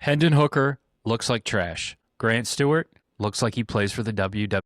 Hendon Hooker looks like trash. Grant Stewart looks like he plays for the WW.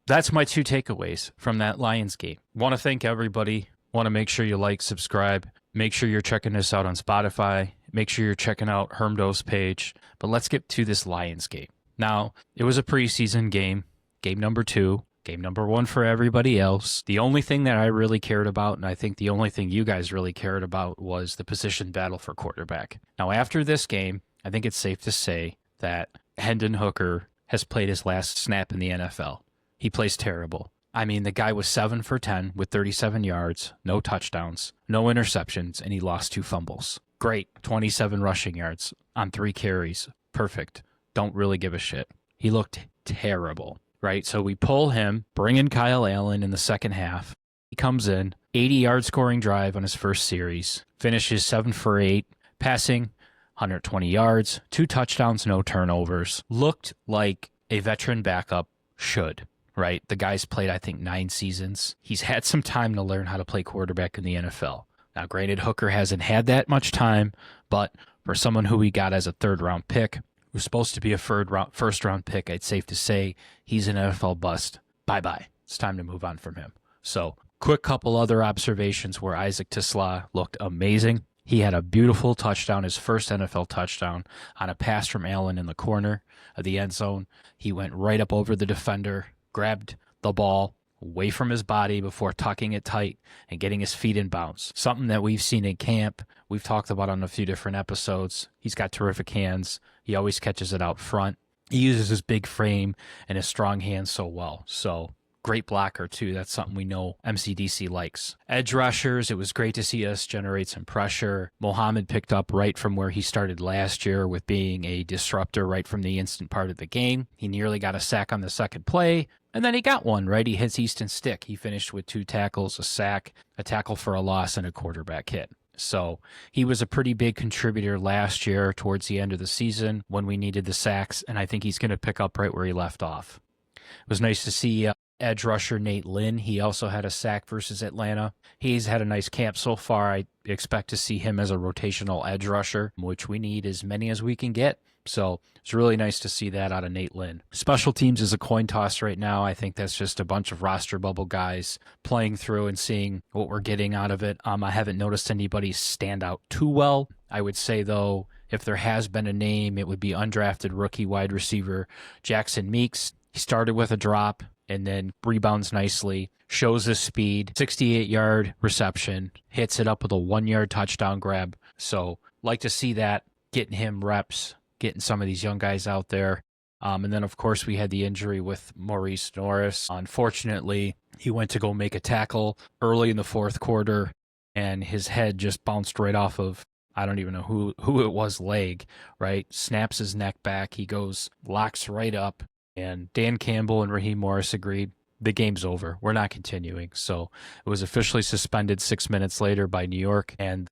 That's my two takeaways from that Lions game. Want to thank everybody. Want to make sure you like, subscribe. Make sure you're checking this out on Spotify. Make sure you're checking out Hermdo's page. But let's get to this Lions game. Now, it was a preseason game, game number 2, game number 1 for everybody else. The only thing that I really cared about, and I think the only thing you guys really cared about, was the position battle for quarterback. Now, after this game, I think it's safe to say that Hendon Hooker has played his last snap in the NFL. He plays terrible. I mean, the guy was 7 for 10 with 37 yards, no touchdowns, no interceptions, and he lost 2 fumbles. Great, 27 rushing yards on 3 carries. Perfect. Don't really give a shit. He looked terrible, right? So we pull him, bring in Kyle Allen in the second half. He comes in, 80-yard scoring drive on his first series, finishes 7 for 8, passing 120 yards, 2 touchdowns, no turnovers. Looked like a veteran backup should. Right? The guy's played, I think, 9 seasons. He's had some time to learn how to play quarterback in the NFL. Now, granted, Hooker hasn't had that much time, but for someone who we got as a third-round pick, who's supposed to be a first-round pick, it's safe to say he's an NFL bust. Bye-bye. It's time to move on from him. So, quick couple other observations where Isaac Tisla looked amazing. He had a beautiful touchdown, his first NFL touchdown, on a pass from Allen in the corner of the end zone. He went right up over the defender, grabbed the ball away from his body before tucking it tight and getting his feet in bounds. Something that we've seen in camp. We've talked about on a few different episodes. He's got terrific hands. He always catches it out front. He uses his big frame and his strong hands so well. So great blocker, too. That's something we know MCDC likes. Edge rushers, it was great to see us generate some pressure. Mohamed picked up right from where he started last year with being a disruptor right from the instant part of the game. He nearly got a sack on the second play, and then he got one, right? He hits Easton Stick. He finished with 2 tackles, a sack, a tackle for a loss, and a quarterback hit. So he was a pretty big contributor last year towards the end of the season when we needed the sacks, and I think he's going to pick up right where he left off. It was nice to see edge rusher Nate Lynn. He also had a sack versus Atlanta. He's had a nice camp so far. I expect to see him as a rotational edge rusher, which we need as many as we can get. So it's really nice to see that out of Nate Lynn. Special teams is a coin toss right now. I think that's just a bunch of roster bubble guys playing through and seeing what we're getting out of it. I haven't noticed anybody stand out too well. I would say, though, if there has been a name, it would be undrafted rookie wide receiver Jackson Meeks. He started with a drop and then rebounds nicely, shows his speed, 68-yard reception, hits it up with a 1-yard touchdown grab. So like to see that, getting him reps, getting some of these young guys out there. And then, of course, we had the injury with Maurice Norris. Unfortunately, he went to go make a tackle early in the fourth quarter, and his head just bounced right off of, I don't even know who it was, leg, right? Snaps his neck back. He goes, locks right up. And Dan Campbell and Raheem Morris agreed, the game's over. We're not continuing. So it was officially suspended 6 minutes later by New York, and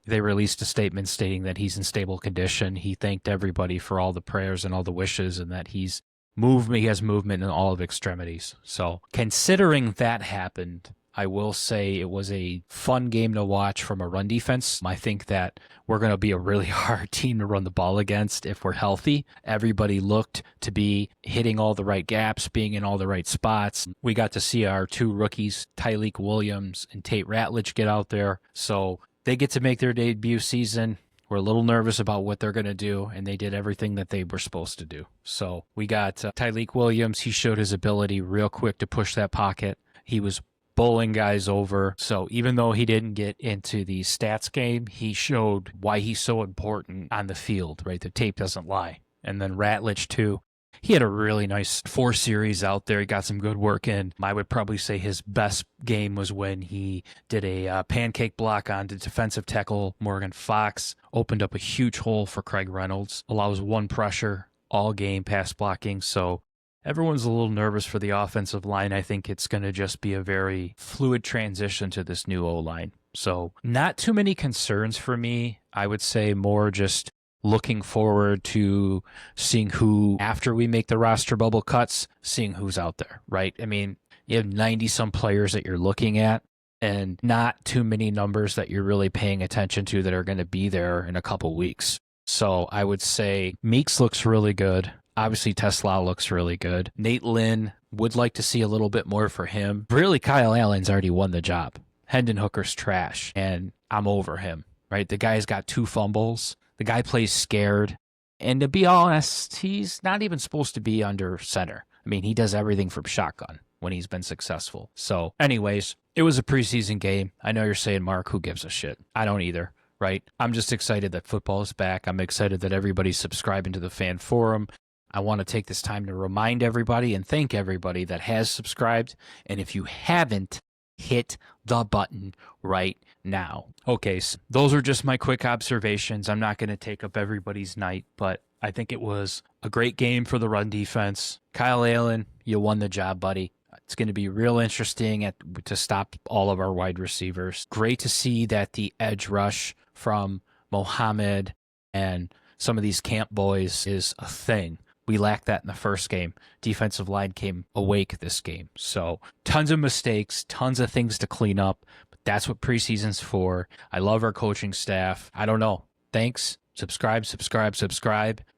they released a statement stating that he's in stable condition. He thanked everybody for all the prayers and all the wishes, and that he has movement in all of extremities. So considering that happened, I will say it was a fun game to watch from a run defense. I think that we're going to be a really hard team to run the ball against if we're healthy. Everybody looked to be hitting all the right gaps, being in all the right spots. We got to see our 2 rookies, Tyleek Williams and Tate Ratledge, get out there. So they get to make their debut season. We're a little nervous about what they're going to do, and they did everything that they were supposed to do. So we got Tyleek Williams. He showed his ability real quick to push that pocket. He was bowling guys over. So even though he didn't get into the stats game, he showed why he's so important on the field, right? The tape doesn't lie. And then Ratledge, too. He had a really nice 4 series out there. He got some good work in. I would probably say his best game was when he did a pancake block on the defensive tackle Morgan Fox, opened up a huge hole for Craig Reynolds, allows 1 pressure all game pass blocking. So everyone's a little nervous for the offensive line. I think it's going to just be a very fluid transition to this new O-line. So not too many concerns for me. I would say more just looking forward to seeing who, after we make the roster bubble cuts, seeing who's out there, right? I mean, you have 90-some players that you're looking at, and not too many numbers that you're really paying attention to that are going to be there in a couple weeks. So I would say Meeks looks really good. Obviously, Tesla looks really good. Nate Lynn, would like to see a little bit more for him. Really, Kyle Allen's already won the job. Hendon Hooker's trash, and I'm over him, right? The guy's got 2 fumbles. The guy plays scared. And to be honest, he's not even supposed to be under center. I mean, he does everything from shotgun when he's been successful. So, anyways, it was a preseason game. I know you're saying, Mark, who gives a shit? I don't either, right? I'm just excited that football is back. I'm excited that everybody's subscribing to the fan forum. I want to take this time to remind everybody and thank everybody that has subscribed. And if you haven't, hit the button right now. Okay, so those are just my quick observations. I'm not going to take up everybody's night, but I think it was a great game for the run defense. Kyle Allen, you won the job, buddy. It's going to be real interesting to stop all of our wide receivers. Great to see that the edge rush from Mohammed and some of these camp boys is a thing. We lacked that in the first game. Defensive line came awake this game. So tons of mistakes, tons of things to clean up. But that's what preseason's for. I love our coaching staff. I don't know. Thanks. Subscribe.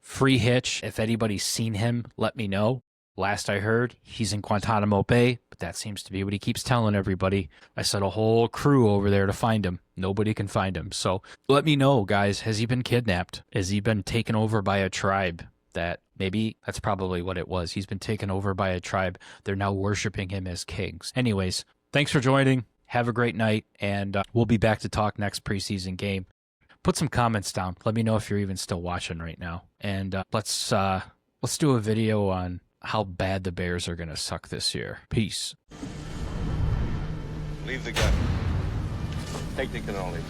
Free Hitch. If anybody's seen him, let me know. Last I heard, he's in Guantanamo Bay, but that seems to be what he keeps telling everybody. I sent a whole crew over there to find him. Nobody can find him. So let me know, guys. Has he been kidnapped? Has he been taken over by a tribe? That maybe that's probably what it was. He's been taken over by a tribe. They're now worshiping him as kings. Anyways, thanks for joining. Have a great night, and we'll be back to talk next preseason game. Put some comments down. Let me know if you're even still watching right now. And let's do a video on how bad the Bears are going to suck this year. Peace. Leave the gun. Take the cannoli.